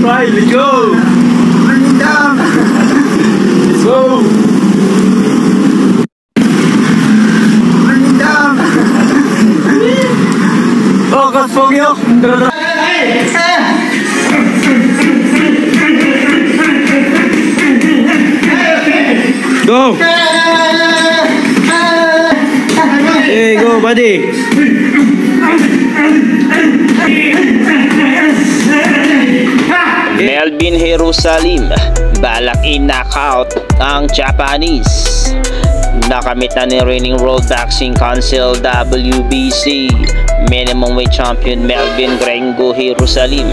Right, let's go! Running down! Let's go! Running down! Oh, got foggy! Go! Hey, go, buddy! Melvin Jerusalem balak i-knockout ang Japanese. Nakamit na ni reigning World Boxing Council WBC minimum weight champion Melvin Gringo Jerusalem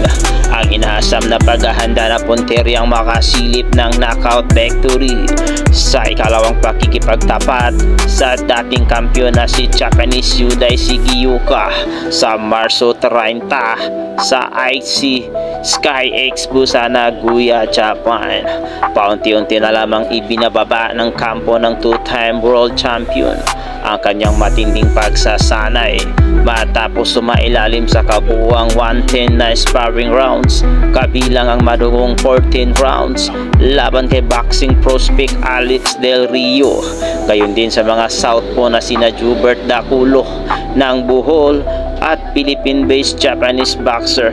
ang inaasam na paghahanda na punteryang makasilip ng knockout victory sa ikalawang pakikipagtapat sa dating kampiyon na si Japanese Yudai Sugiura sa Marso 30 sa IC Sky Expo sa Nagoya, Japan. Paunti-unti na lamang ibinababa ng kampo ng two-time world champion ang kanyang matinding pagsasanay matapos sumailalim sa kabuuang 110 na sparring rounds kabilang ang madugong 14 rounds laban kay boxing prospect Alex Del Rio, gayon din sa mga southpaw na sina Jubert Daculo ng Bohol at Philippine-based Japanese boxer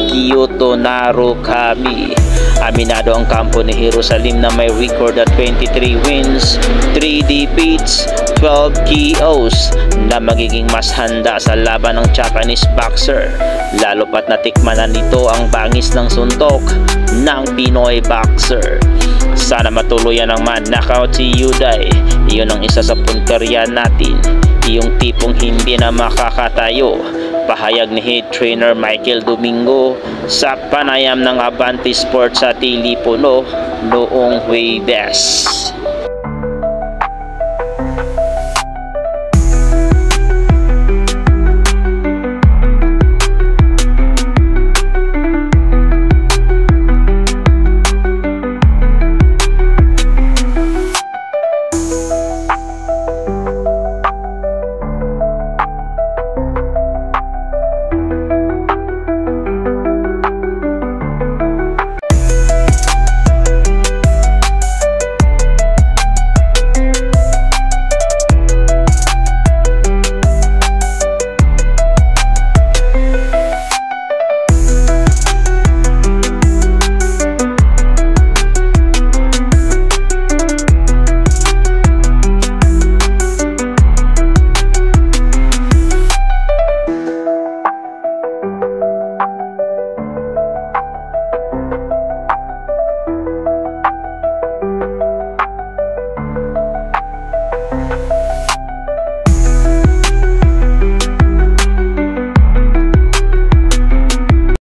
Kyoto Narukami. Aminado ang kampo ni Jerusalem na may record at 23 wins, 3 defeats, 12 KOs na magiging mas handa sa laban ng Japanese boxer, lalo pat natikman na nito ang bangis ng suntok ng Pinoy boxer. Sana matuluyan ang man-knockout si Yudai. Iyon ang isa sa punteriya natin, yung tipong hindi na makakatayo. Pahayag ni head trainer Michael Domingo sa panayam ng Abante Sports sa Tilipuno noong Huwebes.